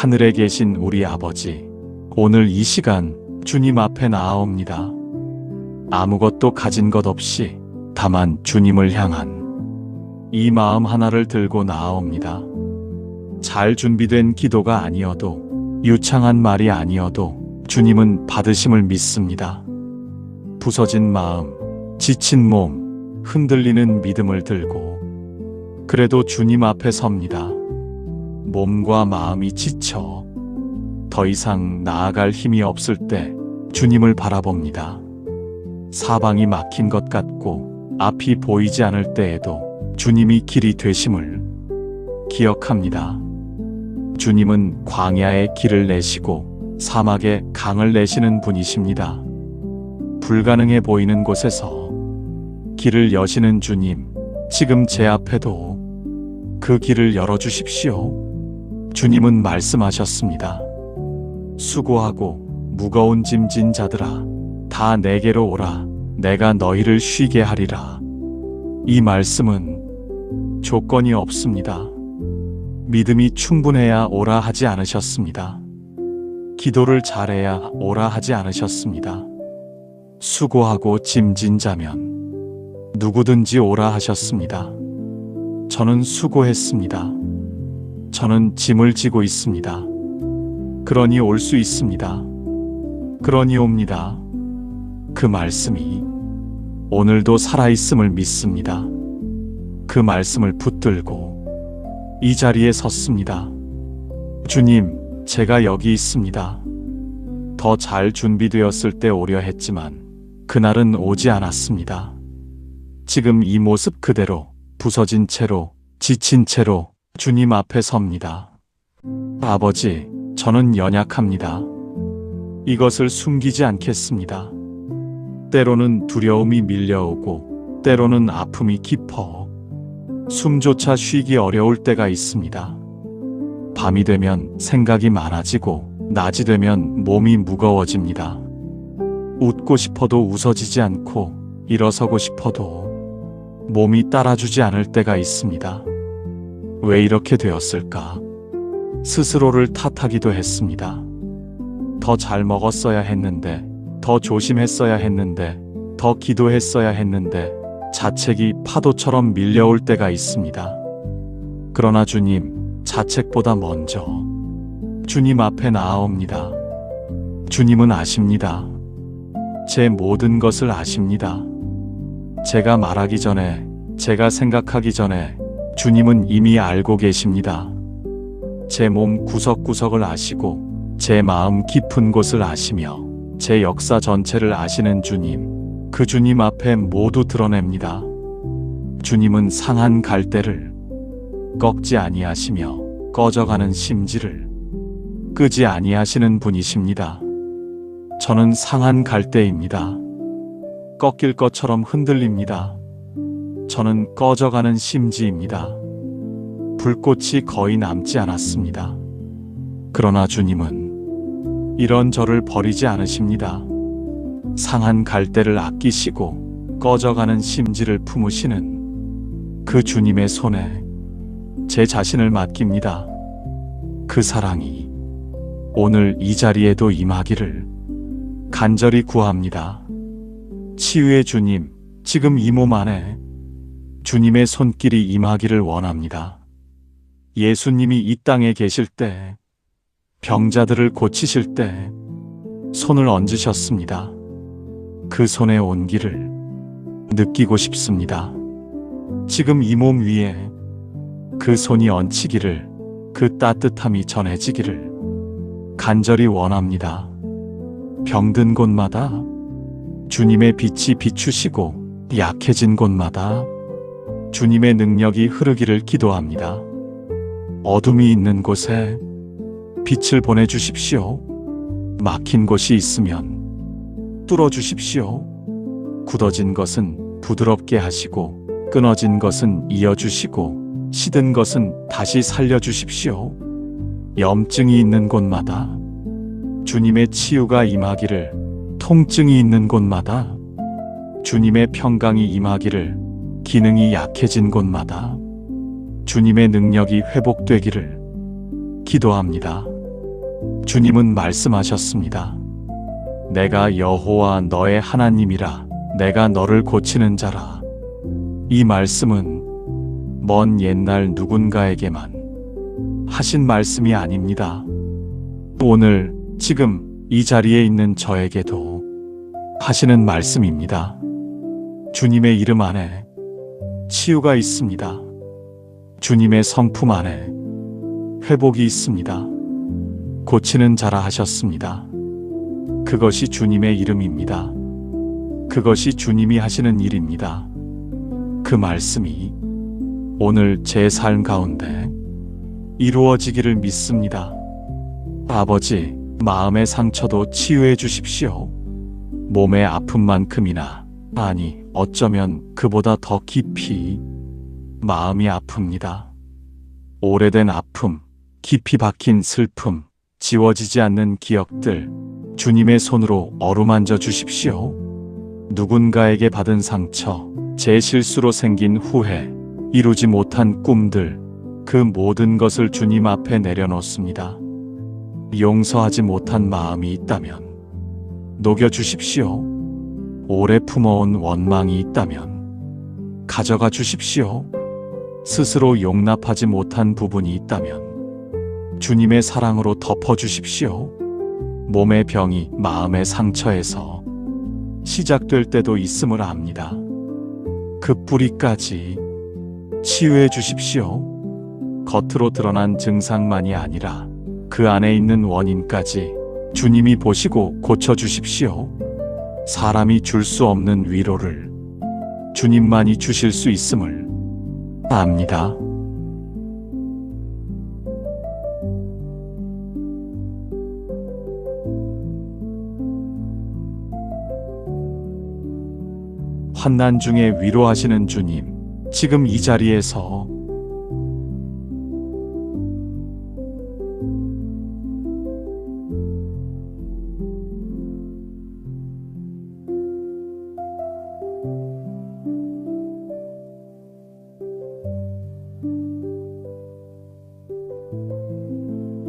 하늘에 계신 우리 아버지, 오늘 이 시간 주님 앞에 나아옵니다. 아무것도 가진 것 없이 다만 주님을 향한 이 마음 하나를 들고 나아옵니다. 잘 준비된 기도가 아니어도, 유창한 말이 아니어도 주님은 받으심을 믿습니다. 부서진 마음, 지친 몸, 흔들리는 믿음을 들고 그래도 주님 앞에 섭니다. 몸과 마음이 지쳐 더 이상 나아갈 힘이 없을 때 주님을 바라봅니다. 사방이 막힌 것 같고 앞이 보이지 않을 때에도 주님이 길이 되심을 기억합니다. 주님은 광야에 길을 내시고 사막에 강을 내시는 분이십니다. 불가능해 보이는 곳에서 길을 여시는 주님, 지금 제 앞에도 그 길을 열어주십시오. 주님은 말씀하셨습니다. 수고하고 무거운 짐진 자들아, 다 내게로 오라. 내가 너희를 쉬게 하리라. 이 말씀은 조건이 없습니다. 믿음이 충분해야 오라 하지 않으셨습니다. 기도를 잘해야 오라 하지 않으셨습니다. 수고하고 짐진 자면 누구든지 오라 하셨습니다. 저는 수고했습니다. 저는 짐을 지고 있습니다. 그러니 올 수 있습니다. 그러니 옵니다. 그 말씀이 오늘도 살아있음을 믿습니다. 그 말씀을 붙들고 이 자리에 섰습니다. 주님, 제가 여기 있습니다. 더 잘 준비되었을 때 오려 했지만 그날은 오지 않았습니다. 지금 이 모습 그대로 부서진 채로, 지친 채로 주님 앞에 섭니다. 아버지, 저는 연약합니다. 이것을 숨기지 않겠습니다. 때로는 두려움이 밀려오고 때로는 아픔이 깊어 숨조차 쉬기 어려울 때가 있습니다. 밤이 되면 생각이 많아지고 낮이 되면 몸이 무거워집니다. 웃고 싶어도 웃어지지 않고 일어서고 싶어도 몸이 따라주지 않을 때가 있습니다. 왜 이렇게 되었을까? 스스로를 탓하기도 했습니다. 더 잘 먹었어야 했는데, 더 조심했어야 했는데, 더 기도했어야 했는데, 자책이 파도처럼 밀려올 때가 있습니다. 그러나 주님, 자책보다 먼저 주님 앞에 나아옵니다. 주님은 아십니다. 제 모든 것을 아십니다. 제가 말하기 전에, 제가 생각하기 전에 주님은 이미 알고 계십니다. 제 몸 구석구석을 아시고 제 마음 깊은 곳을 아시며 제 역사 전체를 아시는 주님, 그 주님 앞에 모두 드러냅니다. 주님은 상한 갈대를 꺾지 아니하시며 꺼져가는 심지를 끄지 아니하시는 분이십니다. 저는 상한 갈대입니다. 꺾일 것처럼 흔들립니다. 저는 꺼져가는 심지입니다. 불꽃이 거의 남지 않았습니다. 그러나 주님은 이런 저를 버리지 않으십니다. 상한 갈대를 아끼시고 꺼져가는 심지를 품으시는 그 주님의 손에 제 자신을 맡깁니다. 그 사랑이 오늘 이 자리에도 임하기를 간절히 구합니다. 치유의 주님, 지금 이 몸 안에 주님의 손길이 임하기를 원합니다. 예수님이 이 땅에 계실 때, 병자들을 고치실 때 손을 얹으셨습니다. 그 손의 온기를 느끼고 싶습니다. 지금 이 몸 위에 그 손이 얹히기를, 그 따뜻함이 전해지기를 간절히 원합니다. 병든 곳마다 주님의 빛이 비추시고 약해진 곳마다 주님의 능력이 흐르기를 기도합니다. 어둠이 있는 곳에 빛을 보내주십시오. 막힌 곳이 있으면 뚫어주십시오. 굳어진 것은 부드럽게 하시고 끊어진 것은 이어주시고 시든 것은 다시 살려주십시오. 염증이 있는 곳마다 주님의 치유가 임하기를, 통증이 있는 곳마다 주님의 평강이 임하기를, 기능이 약해진 곳마다 주님의 능력이 회복되기를 기도합니다. 주님은 말씀하셨습니다. 내가 여호와 너의 하나님이라. 내가 너를 고치는 자라. 이 말씀은 먼 옛날 누군가에게만 하신 말씀이 아닙니다. 오늘 지금 이 자리에 있는 저에게도 하시는 말씀입니다. 주님의 이름 안에 치유가 있습니다. 주님의 성품 안에 회복이 있습니다. 고치는 자라 하셨습니다. 그것이 주님의 이름입니다. 그것이 주님이 하시는 일입니다. 그 말씀이 오늘 제 삶 가운데 이루어지기를 믿습니다. 아버지, 마음의 상처도 치유해 주십시오. 몸의 아픔만큼이나, 아니, 어쩌면 그보다 더 깊이 마음이 아픕니다. 오래된 아픔, 깊이 박힌 슬픔, 지워지지 않는 기억들, 주님의 손으로 어루만져 주십시오. 누군가에게 받은 상처, 제 실수로 생긴 후회, 이루지 못한 꿈들, 그 모든 것을 주님 앞에 내려놓습니다. 용서하지 못한 마음이 있다면 녹여주십시오. 오래 품어온 원망이 있다면 가져가 주십시오. 스스로 용납하지 못한 부분이 있다면 주님의 사랑으로 덮어주십시오. 몸의 병이 마음의 상처에서 시작될 때도 있음을 압니다. 그 뿌리까지 치유해 주십시오. 겉으로 드러난 증상만이 아니라 그 안에 있는 원인까지 주님이 보시고 고쳐주십시오. 사람이 줄 수 없는 위로를 주님만이 주실 수 있음을 압니다. 환난 중에 위로하시는 주님, 지금 이 자리에서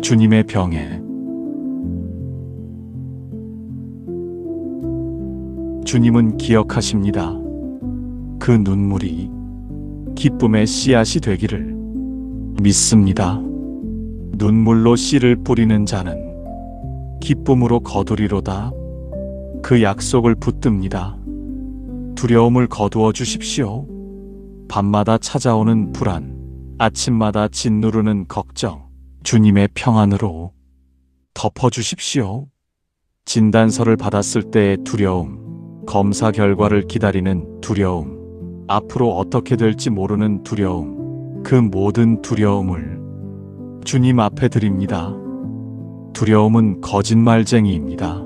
주님의 병에 주님은 기억하십니다. 그 눈물이 기쁨의 씨앗이 되기를 믿습니다. 눈물로 씨를 뿌리는 자는 기쁨으로 거두리로다. 그 약속을 붙듭니다. 두려움을 거두어 주십시오. 밤마다 찾아오는 불안, 아침마다 짓누르는 걱정, 주님의 평안으로 덮어주십시오. 진단서를 받았을 때의 두려움, 검사 결과를 기다리는 두려움, 앞으로 어떻게 될지 모르는 두려움, 그 모든 두려움을 주님 앞에 드립니다. 두려움은 거짓말쟁이입니다.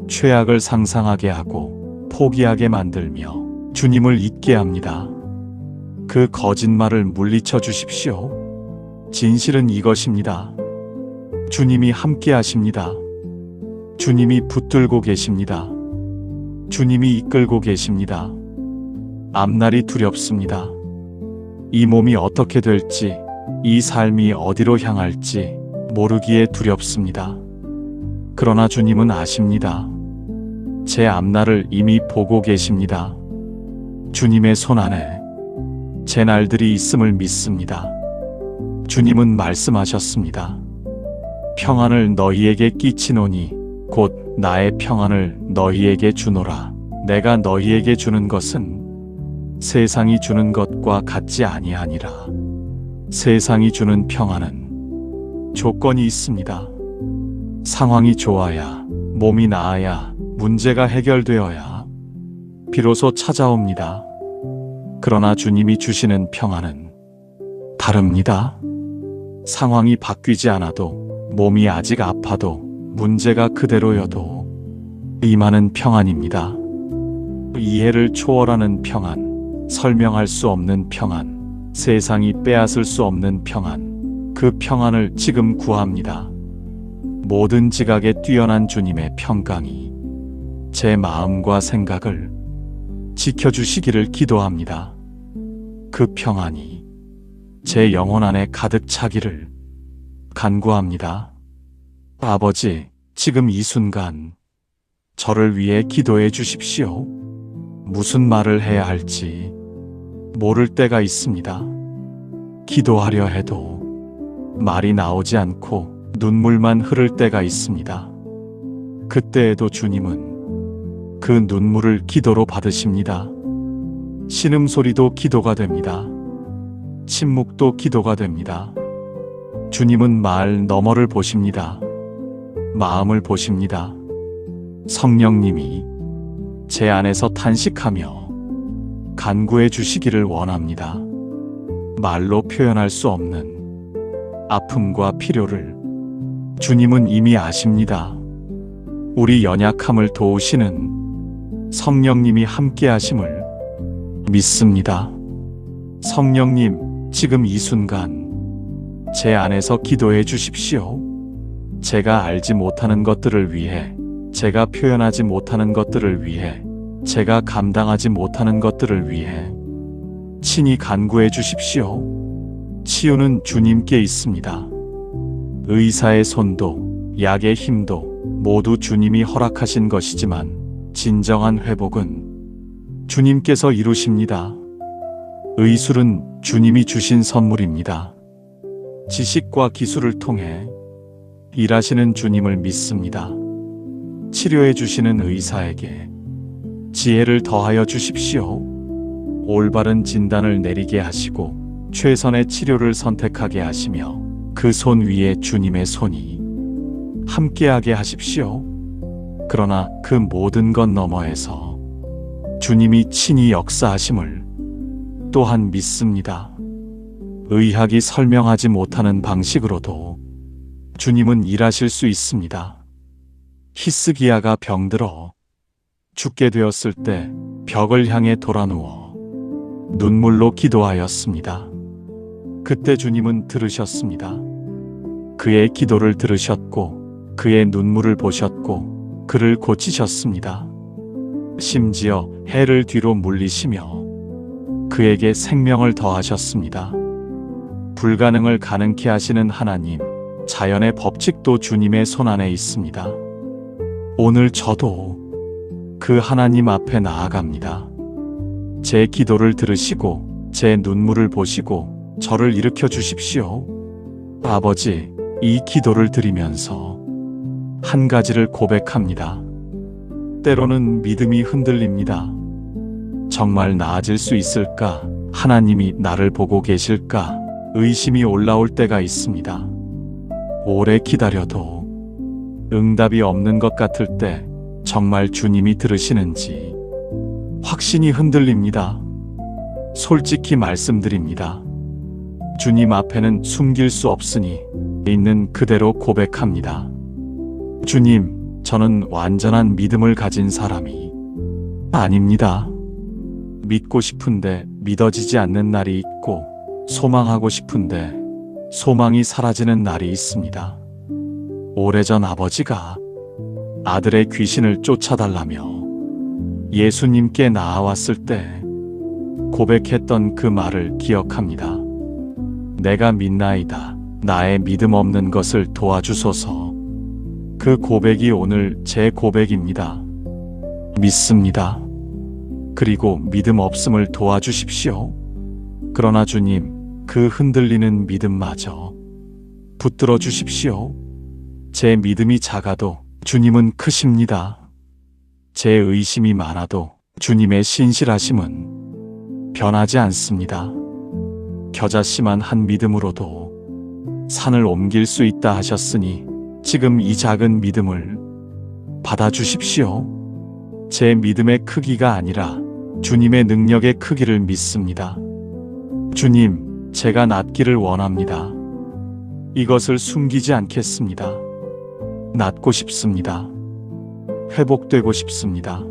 최악을 상상하게 하고 포기하게 만들며 주님을 잊게 합니다. 그 거짓말을 물리쳐 주십시오. 진실은 이것입니다. 주님이 함께 하십니다. 주님이 붙들고 계십니다. 주님이 이끌고 계십니다. 앞날이 두렵습니다. 이 몸이 어떻게 될지, 이 삶이 어디로 향할지 모르기에 두렵습니다. 그러나 주님은 아십니다. 제 앞날을 이미 보고 계십니다. 주님의 손 안에 제 날들이 있음을 믿습니다. 주님은 말씀하셨습니다. 평안을 너희에게 끼치노니 곧 나의 평안을 너희에게 주노라. 내가 너희에게 주는 것은 세상이 주는 것과 같지 아니하니라. 세상이 주는 평안은 조건이 있습니다. 상황이 좋아야, 몸이 나아야, 문제가 해결되어야 비로소 찾아옵니다. 그러나 주님이 주시는 평안은 다릅니다. 상황이 바뀌지 않아도, 몸이 아직 아파도, 문제가 그대로여도 임하는 평안입니다. 이해를 초월하는 평안, 설명할 수 없는 평안, 세상이 빼앗을 수 없는 평안, 그 평안을 지금 구합니다. 모든 지각에 뛰어난 주님의 평강이 제 마음과 생각을 지켜주시기를 기도합니다. 그 평안이 제 영혼 안에 가득 차기를 간구합니다. 아버지, 지금 이 순간 저를 위해 기도해 주십시오. 무슨 말을 해야 할지 모를 때가 있습니다. 기도하려 해도 말이 나오지 않고 눈물만 흐를 때가 있습니다. 그때에도 주님은 그 눈물을 기도로 받으십니다. 신음소리도 기도가 됩니다. 침묵도 기도가 됩니다. 주님은 말 너머를 보십니다. 마음을 보십니다. 성령님이 제 안에서 탄식하며 간구해 주시기를 원합니다. 말로 표현할 수 없는 아픔과 필요를 주님은 이미 아십니다. 우리 연약함을 도우시는 성령님이 함께 하심을 믿습니다. 성령님, 지금 이 순간 제 안에서 기도해 주십시오. 제가 알지 못하는 것들을 위해, 제가 표현하지 못하는 것들을 위해, 제가 감당하지 못하는 것들을 위해 친히 간구해 주십시오. 치유는 주님께 있습니다. 의사의 손도 약의 힘도 모두 주님이 허락하신 것이지만 진정한 회복은 주님께서 이루십니다. 의술은 주님이 주신 선물입니다. 지식과 기술을 통해 일하시는 주님을 믿습니다. 치료해 주시는 의사에게 지혜를 더하여 주십시오. 올바른 진단을 내리게 하시고 최선의 치료를 선택하게 하시며 그 손 위에 주님의 손이 함께하게 하십시오. 그러나 그 모든 것 너머에서 주님이 친히 역사하심을 또한 믿습니다. 의학이 설명하지 못하는 방식으로도 주님은 일하실 수 있습니다. 히스기야가 병들어 죽게 되었을 때 벽을 향해 돌아누워 눈물로 기도하였습니다. 그때 주님은 들으셨습니다. 그의 기도를 들으셨고 그의 눈물을 보셨고 그를 고치셨습니다. 심지어 해를 뒤로 물리시며 그에게 생명을 더하셨습니다. 불가능을 가능케 하시는 하나님, 자연의 법칙도 주님의 손안에 있습니다. 오늘 저도 그 하나님 앞에 나아갑니다. 제 기도를 들으시고 제 눈물을 보시고 저를 일으켜 주십시오. 아버지, 이 기도를 드리면서 한 가지를 고백합니다. 때로는 믿음이 흔들립니다. 정말 나아질 수 있을까? 하나님이 나를 보고 계실까? 의심이 올라올 때가 있습니다. 오래 기다려도 응답이 없는 것 같을 때 정말 주님이 들으시는지 확신이 흔들립니다. 솔직히 말씀드립니다. 주님 앞에는 숨길 수 없으니 있는 그대로 고백합니다. 주님, 저는 완전한 믿음을 가진 사람이 아닙니다. 믿고 싶은데 믿어지지 않는 날이 있고 소망하고 싶은데 소망이 사라지는 날이 있습니다. 오래전 아버지가 아들의 귀신을 쫓아달라며 예수님께 나아왔을 때 고백했던 그 말을 기억합니다. 내가 믿나이다. 나의 믿음 없는 것을 도와주소서. 그 고백이 오늘 제 고백입니다. 믿습니다. 그리고 믿음 없음을 도와주십시오. 그러나 주님, 그 흔들리는 믿음마저 붙들어 주십시오. 제 믿음이 작아도 주님은 크십니다. 제 의심이 많아도 주님의 신실하심은 변하지 않습니다. 겨자씨만 한 믿음으로도 산을 옮길 수 있다 하셨으니 지금 이 작은 믿음을 받아주십시오. 제 믿음의 크기가 아니라 주님의 능력의 크기를 믿습니다. 주님, 제가 낫기를 원합니다. 이것을 숨기지 않겠습니다. 낫고 싶습니다. 회복되고 싶습니다.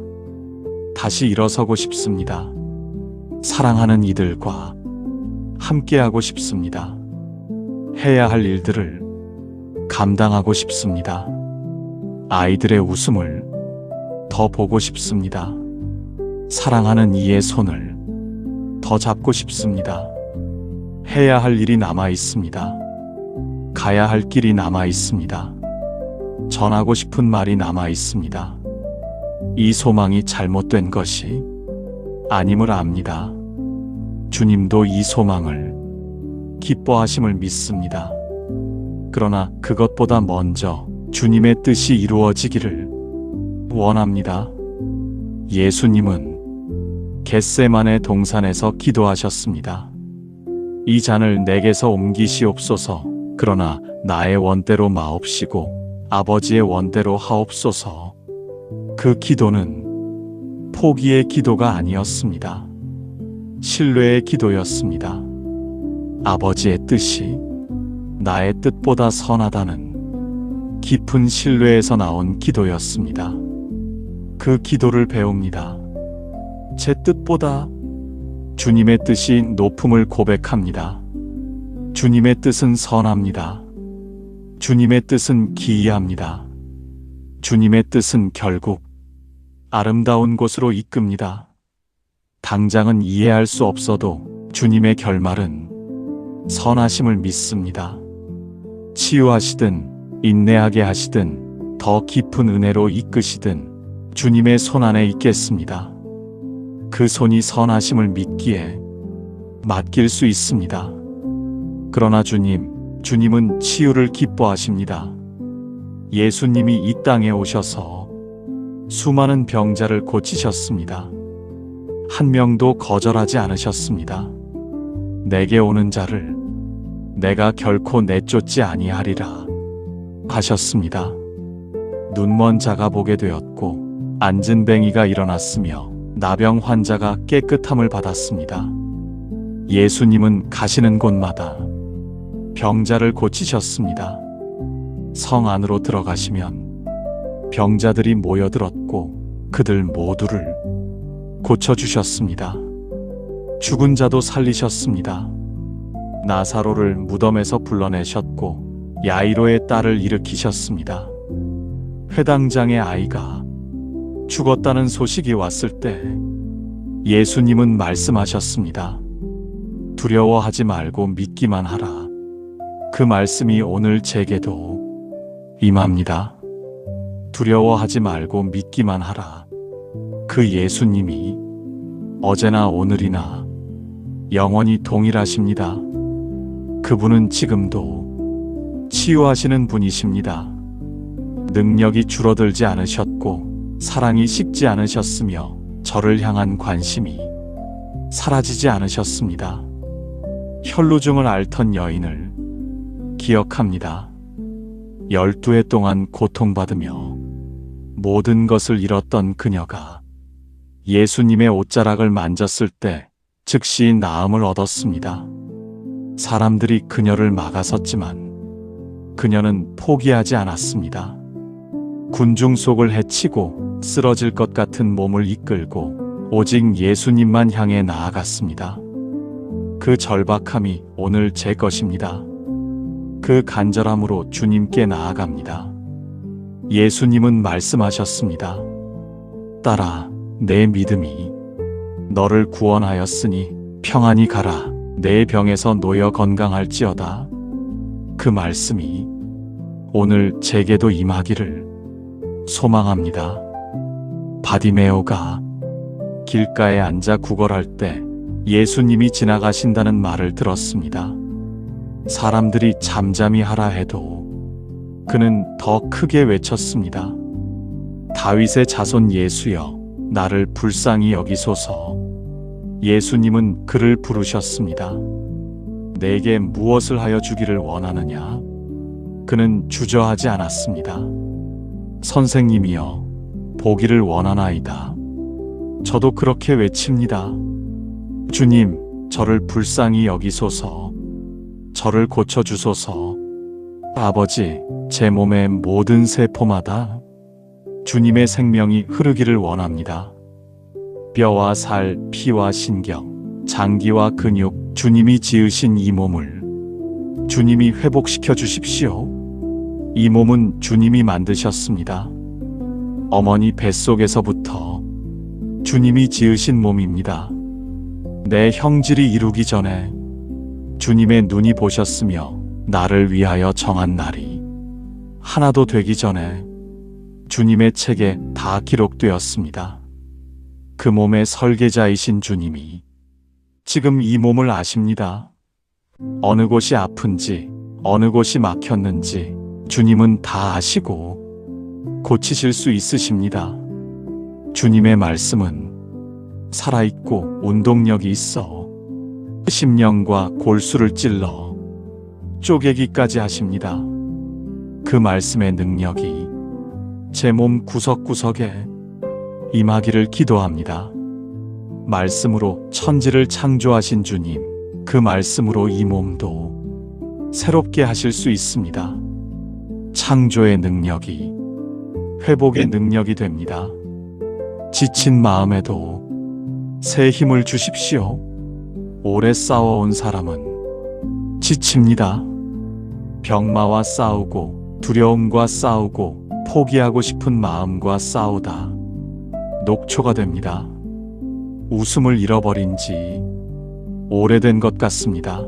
다시 일어서고 싶습니다. 사랑하는 이들과 함께하고 싶습니다. 해야 할 일들을 감당하고 싶습니다. 아이들의 웃음을 더 보고 싶습니다. 사랑하는 이의 손을 더 잡고 싶습니다. 해야 할 일이 남아 있습니다. 가야 할 길이 남아 있습니다. 전하고 싶은 말이 남아 있습니다. 이 소망이 잘못된 것이 아님을 압니다. 주님도 이 소망을 기뻐하심을 믿습니다. 그러나 그것보다 먼저 주님의 뜻이 이루어지기를 원합니다. 예수님은 겟세마네 동산에서 기도하셨습니다. 이 잔을 내게서 옮기시옵소서. 그러나 나의 원대로 마옵시고 아버지의 원대로 하옵소서. 그 기도는 포기의 기도가 아니었습니다. 신뢰의 기도였습니다. 아버지의 뜻이 나의 뜻보다 선하다는 깊은 신뢰에서 나온 기도였습니다. 그 기도를 배웁니다. 제 뜻보다 주님의 뜻이 높음을 고백합니다. 주님의 뜻은 선합니다. 주님의 뜻은 기이합니다. 주님의 뜻은 결국 아름다운 곳으로 이끕니다. 당장은 이해할 수 없어도 주님의 결말은 선하심을 믿습니다. 치유하시든 인내하게 하시든 더 깊은 은혜로 이끄시든 주님의 손 안에 있겠습니다. 그 손이 선하심을 믿기에 맡길 수 있습니다. 그러나 주님은 치유를 기뻐하십니다. 예수님이 이 땅에 오셔서 수많은 병자를 고치셨습니다. 한 명도 거절하지 않으셨습니다. 내게 오는 자를 내가 결코 내쫓지 아니하리라 하셨습니다. 눈먼 자가 보게 되었고 앉은 뱅이가 일어났으며 나병 환자가 깨끗함을 받았습니다. 예수님은 가시는 곳마다 병자를 고치셨습니다. 성 안으로 들어가시면 병자들이 모여들었고 그들 모두를 고쳐주셨습니다. 죽은 자도 살리셨습니다. 나사로를 무덤에서 불러내셨고 야이로의 딸을 일으키셨습니다. 회당장의 아이가 죽었다는 소식이 왔을 때 예수님은 말씀하셨습니다. 두려워하지 말고 믿기만 하라. 그 말씀이 오늘 제게도 임합니다. 두려워하지 말고 믿기만 하라. 그 예수님이 어제나 오늘이나 영원히 동일하십니다. 그분은 지금도 치유하시는 분이십니다. 능력이 줄어들지 않으셨고 사랑이 식지 않으셨으며 저를 향한 관심이 사라지지 않으셨습니다. 혈루증을 앓던 여인을 기억합니다. 12해 동안 고통받으며 모든 것을 잃었던 그녀가 예수님의 옷자락을 만졌을 때 즉시 나음을 얻었습니다. 사람들이 그녀를 막아섰지만 그녀는 포기하지 않았습니다. 군중 속을 헤치고 쓰러질 것 같은 몸을 이끌고 오직 예수님만 향해 나아갔습니다. 그 절박함이 오늘 제 것입니다. 그 간절함으로 주님께 나아갑니다. 예수님은 말씀하셨습니다. 딸아, 내 믿음이 너를 구원하였으니 평안히 가라. 내 병에서 놓여 건강할지어다. 그 말씀이 오늘 제게도 임하기를 소망합니다. 바디메오가 길가에 앉아 구걸할 때 예수님이 지나가신다는 말을 들었습니다. 사람들이 잠잠히 하라 해도 그는 더 크게 외쳤습니다. 다윗의 자손 예수여, 나를 불쌍히 여기소서. 예수님은 그를 부르셨습니다. 내게 무엇을 하여 주기를 원하느냐? 그는 주저하지 않았습니다. 선생님이여, 보기를 원하나이다. 저도 그렇게 외칩니다. 주님, 저를 불쌍히 여기소서. 저를 고쳐주소서. 아버지, 제 몸의 모든 세포마다 주님의 생명이 흐르기를 원합니다. 뼈와 살, 피와 신경, 장기와 근육, 주님이 지으신 이 몸을 주님이 회복시켜 주십시오. 이 몸은 주님이 만드셨습니다. 어머니 뱃속에서부터 주님이 지으신 몸입니다. 내 형질이 이루기 전에 주님의 눈이 보셨으며 나를 위하여 정한 날이 하나도 되기 전에 주님의 책에 다 기록되었습니다. 그 몸의 설계자이신 주님이 지금 이 몸을 아십니다. 어느 곳이 아픈지, 어느 곳이 막혔는지 주님은 다 아시고 고치실 수 있으십니다. 주님의 말씀은 살아있고 운동력이 있어 심령과 골수를 찔러 쪼개기까지 하십니다. 그 말씀의 능력이 제 몸 구석구석에 임하기를 기도합니다. 말씀으로 천지를 창조하신 주님, 그 말씀으로 이 몸도 새롭게 하실 수 있습니다. 창조의 능력이 회복의 능력이 됩니다. 지친 마음에도 새 힘을 주십시오. 오래 싸워온 사람은 지칩니다. 병마와 싸우고 두려움과 싸우고 포기하고 싶은 마음과 싸우다 녹초가 됩니다. 웃음을 잃어버린 지 오래된 것 같습니다.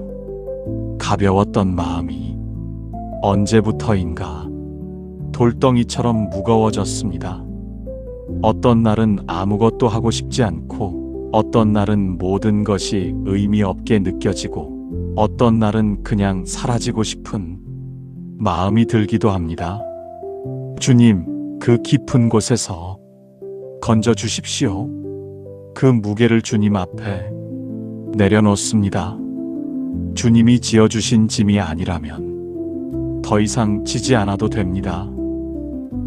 가벼웠던 마음이 언제부터인가 돌덩이처럼 무거워졌습니다. 어떤 날은 아무것도 하고 싶지 않고, 어떤 날은 모든 것이 의미 없게 느껴지고, 어떤 날은 그냥 사라지고 싶은 마음이 들기도 합니다. 주님, 그 깊은 곳에서 건져 주십시오. 그 무게를 주님 앞에 내려놓습니다. 주님이 지어주신 짐이 아니라면 더 이상 지지 않아도 됩니다.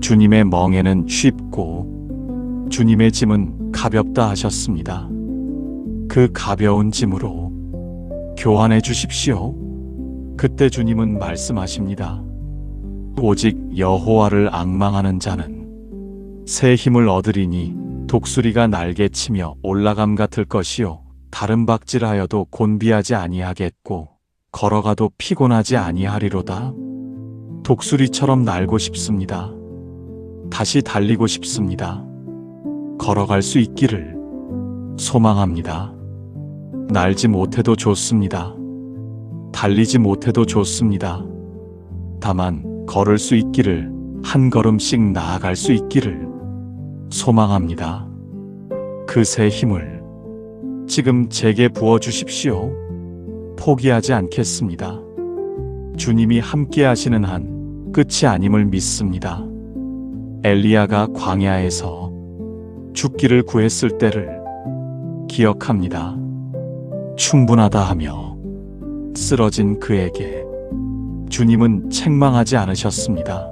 주님의 멍에는 쉽고 주님의 짐은 가볍다 하셨습니다. 그 가벼운 짐으로 교환해 주십시오. 그때 주님은 말씀하십니다. 오직 여호와를 앙망하는 자는 새 힘을 얻으리니 독수리가 날개치며 올라감 같을 것이요 다른 박질하여도 곤비하지 아니하겠고 걸어가도 피곤하지 아니하리로다. 독수리처럼 날고 싶습니다. 다시 달리고 싶습니다. 걸어갈 수 있기를 소망합니다. 날지 못해도 좋습니다. 달리지 못해도 좋습니다. 다만 걸을 수 있기를, 한 걸음씩 나아갈 수 있기를 소망합니다. 그 새 힘을 지금 제게 부어주십시오. 포기하지 않겠습니다. 주님이 함께 하시는 한 끝이 아님을 믿습니다. 엘리야가 광야에서 죽기를 구했을 때를 기억합니다. 충분하다 하며 쓰러진 그에게 주님은 책망하지 않으셨습니다.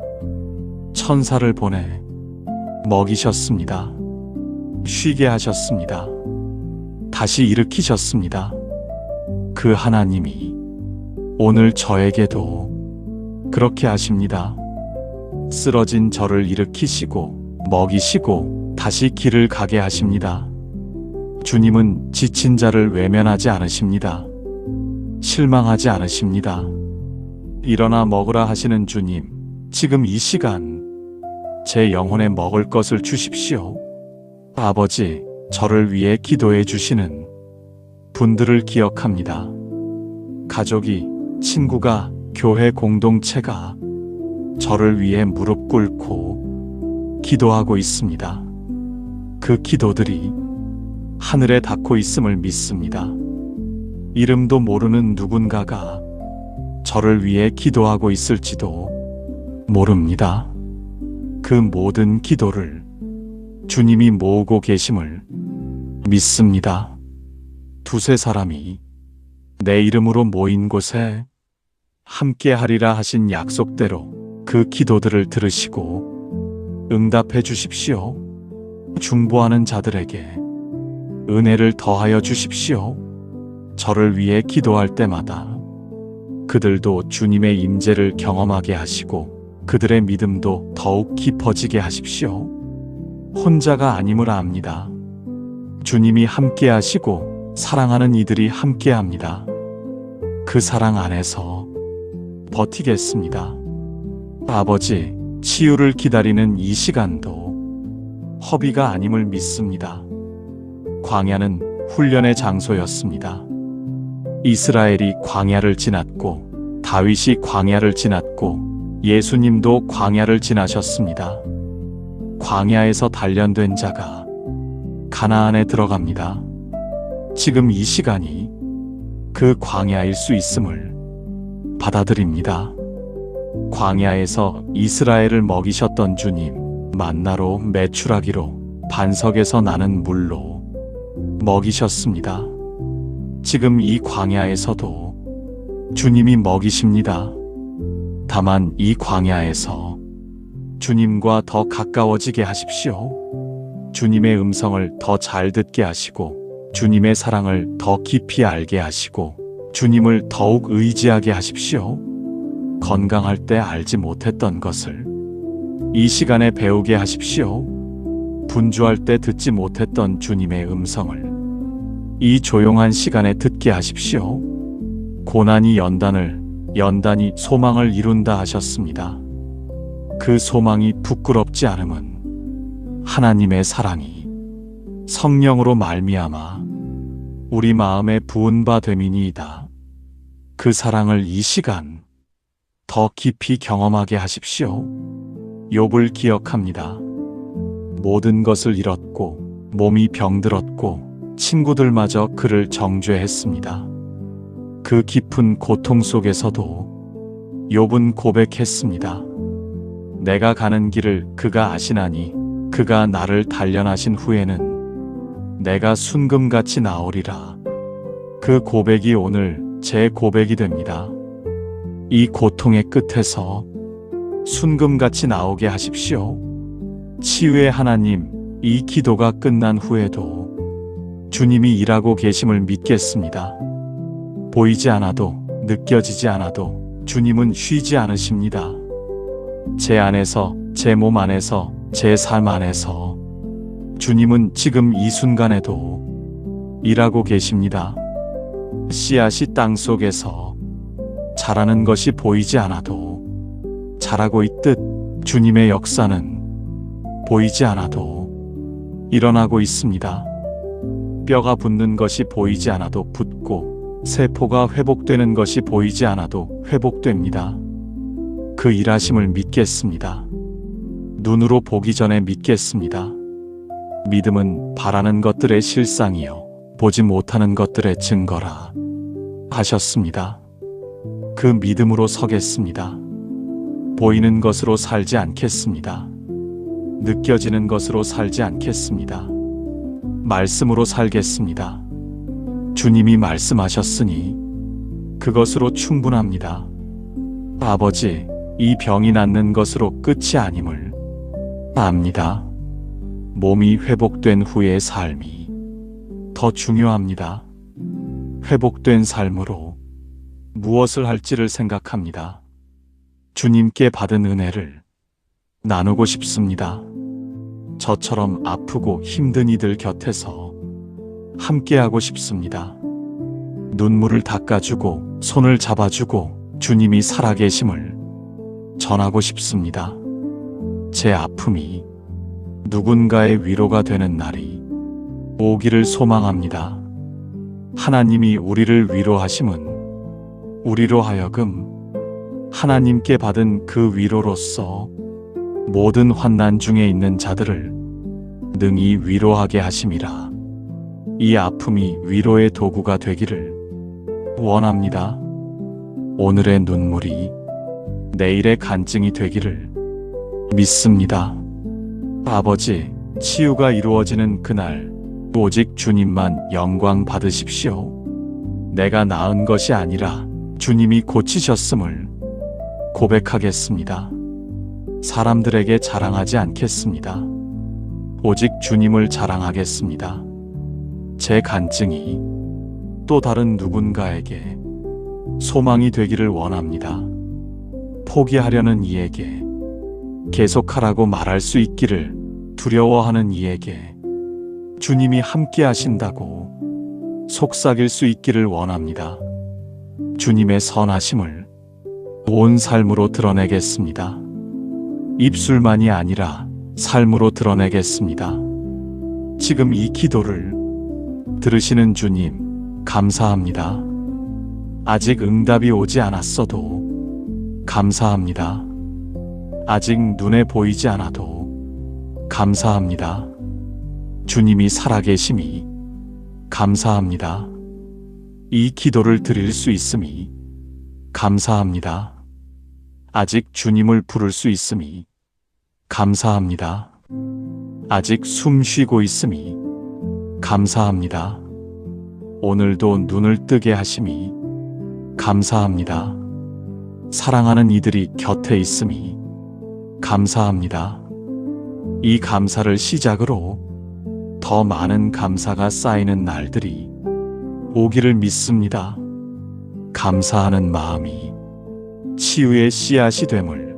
천사를 보내 먹이셨습니다. 쉬게 하셨습니다. 다시 일으키셨습니다. 그 하나님이 오늘 저에게도 그렇게 하십니다. 쓰러진 저를 일으키시고 먹이시고 다시 길을 가게 하십니다. 주님은 지친 자를 외면하지 않으십니다. 실망하지 않으십니다. 일어나 먹으라 하시는 주님, 지금 이 시간 제 영혼에 먹을 것을 주십시오. 아버지, 저를 위해 기도해 주시는 분들을 기억합니다. 가족이, 친구가, 교회 공동체가 저를 위해 무릎 꿇고 기도하고 있습니다. 그 기도들이 하늘에 닿고 있음을 믿습니다. 이름도 모르는 누군가가 저를 위해 기도하고 있을지도 모릅니다. 그 모든 기도를 주님이 모으고 계심을 믿습니다. 두세 사람이 내 이름으로 모인 곳에 함께 하리라 하신 약속대로 그 기도들을 들으시고 응답해 주십시오. 중보하는 자들에게 은혜를 더하여 주십시오. 저를 위해 기도할 때마다 그들도 주님의 임재를 경험하게 하시고 그들의 믿음도 더욱 깊어지게 하십시오. 혼자가 아님을 압니다. 주님이 함께 하시고 사랑하는 이들이 함께 합니다. 그 사랑 안에서 버티겠습니다. 아버지, 치유를 기다리는 이 시간도 허비가 아님을 믿습니다. 광야는 훈련의 장소였습니다. 이스라엘이 광야를 지났고 다윗이 광야를 지났고 예수님도 광야를 지나셨습니다. 광야에서 단련된 자가 가나안에 들어갑니다. 지금 이 시간이 그 광야일 수 있음을 받아들입니다. 광야에서 이스라엘을 먹이셨던 주님, 만나로 메추라기로 반석에서 나는 물로 먹이셨습니다. 지금 이 광야에서도 주님이 먹이십니다. 다만 이 광야에서 주님과 더 가까워지게 하십시오. 주님의 음성을 더 잘 듣게 하시고 주님의 사랑을 더 깊이 알게 하시고 주님을 더욱 의지하게 하십시오. 건강할 때 알지 못했던 것을 이 시간에 배우게 하십시오. 분주할 때 듣지 못했던 주님의 음성을 이 조용한 시간에 듣게 하십시오. 고난이 연단이 소망을 이룬다 하셨습니다. 그 소망이 부끄럽지 않음은 하나님의 사랑이 성령으로 말미암아 우리 마음에 부은 바 됨이니이다. 그 사랑을 이 시간 더 깊이 경험하게 하십시오. 욥을 기억합니다. 모든 것을 잃었고 몸이 병들었고 친구들마저 그를 정죄했습니다. 그 깊은 고통 속에서도 욥은 고백했습니다. 내가 가는 길을 그가 아시나니 그가 나를 단련하신 후에는 내가 순금같이 나오리라. 그 고백이 오늘 제 고백이 됩니다. 이 고통의 끝에서 순금같이 나오게 하십시오. 치유의 하나님, 이 기도가 끝난 후에도 주님이 일하고 계심을 믿겠습니다. 보이지 않아도 느껴지지 않아도 주님은 쉬지 않으십니다. 제 안에서, 제 몸 안에서, 제 삶 안에서 주님은 지금 이 순간에도 일하고 계십니다. 씨앗이 땅 속에서 자라는 것이 보이지 않아도 자라고 있듯 주님의 역사는 보이지 않아도 일어나고 있습니다. 뼈가 붙는 것이 보이지 않아도 붙고 세포가 회복되는 것이 보이지 않아도 회복됩니다. 그 일하심을 믿겠습니다. 눈으로 보기 전에 믿겠습니다. 믿음은 바라는 것들의 실상이요 보지 못하는 것들의 증거라 하셨습니다. 그 믿음으로 서겠습니다. 보이는 것으로 살지 않겠습니다. 느껴지는 것으로 살지 않겠습니다. 말씀으로 살겠습니다. 주님이 말씀하셨으니 그것으로 충분합니다. 아버지, 이 병이 낫는 것으로 끝이 아님을 압니다. 몸이 회복된 후의 삶이 더 중요합니다. 회복된 삶으로 무엇을 할지를 생각합니다. 주님께 받은 은혜를 나누고 싶습니다. 저처럼 아프고 힘든 이들 곁에서 함께하고 싶습니다. 눈물을 닦아주고 손을 잡아주고 주님이 살아계심을 전하고 싶습니다. 제 아픔이 누군가의 위로가 되는 날이 오기를 소망합니다. 하나님이 우리를 위로하심은 우리로 하여금 하나님께 받은 그 위로로서 모든 환난 중에 있는 자들을 능히 위로하게 하심이라. 이 아픔이 위로의 도구가 되기를 원합니다. 오늘의 눈물이 내일의 간증이 되기를 믿습니다. 아버지, 치유가 이루어지는 그날 오직 주님만 영광 받으십시오. 내가 나은 것이 아니라 주님이 고치셨음을 고백하겠습니다. 사람들에게 자랑하지 않겠습니다. 오직 주님을 자랑하겠습니다. 제 간증이 또 다른 누군가에게 소망이 되기를 원합니다. 포기하려는 이에게 계속하라고 말할 수 있기를 두려워하는 이에게 주님이 함께 하신다고 속삭일 수 있기를 원합니다. 주님의 선하심을 온 삶으로 드러내겠습니다. 입술만이 아니라 삶으로 드러내겠습니다. 지금 이 기도를 들으시는 주님, 감사합니다. 아직 응답이 오지 않았어도 감사합니다. 아직 눈에 보이지 않아도 감사합니다. 주님이 살아계심이 감사합니다. 이 기도를 드릴 수 있음이 감사합니다. 아직 주님을 부를 수 있음이 감사합니다. 아직 숨 쉬고 있음이 감사합니다. 오늘도 눈을 뜨게 하심이 감사합니다. 사랑하는 이들이 곁에 있음이 감사합니다. 이 감사를 시작으로 더 많은 감사가 쌓이는 날들이 오기를 믿습니다. 감사하는 마음이 치유의 씨앗이 됨을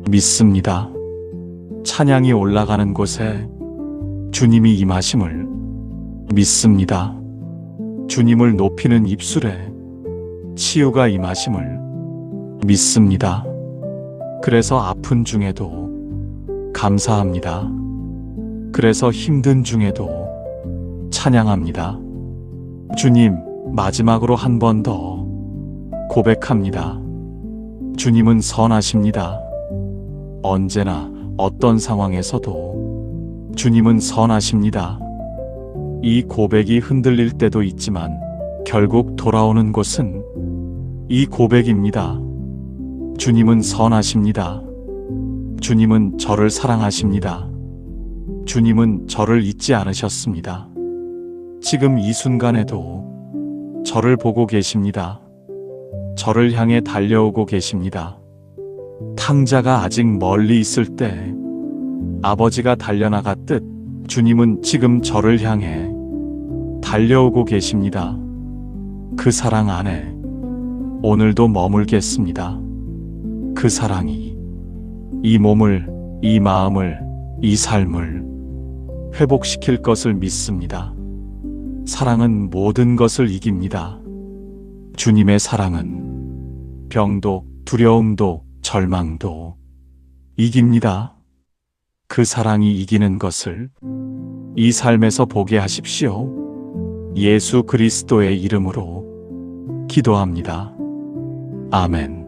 믿습니다. 찬양이 올라가는 곳에 주님이 임하심을 믿습니다. 주님을 높이는 입술에 치유가 임하심을 믿습니다. 그래서 아픈 중에도 감사합니다. 그래서 힘든 중에도 찬양합니다. 주님, 마지막으로 한 번 더 고백합니다. 주님은 선하십니다. 언제나 어떤 상황에서도 주님은 선하십니다. 이 고백이 흔들릴 때도 있지만 결국 돌아오는 곳은 이 고백입니다. 주님은 선하십니다. 주님은 저를 사랑하십니다. 주님은 저를 잊지 않으셨습니다. 지금 이 순간에도 저를 보고 계십니다. 저를 향해 달려오고 계십니다. 탕자가 아직 멀리 있을 때 아버지가 달려나갔듯 주님은 지금 저를 향해 달려오고 계십니다. 그 사랑 안에 오늘도 머물겠습니다. 그 사랑이 이 몸을, 이 마음을, 이 삶을 회복시킬 것을 믿습니다. 사랑은 모든 것을 이깁니다. 주님의 사랑은 병도, 두려움도, 절망도 이깁니다. 그 사랑이 이기는 것을 이 삶에서 보게 하십시오. 예수 그리스도의 이름으로 기도합니다. 아멘.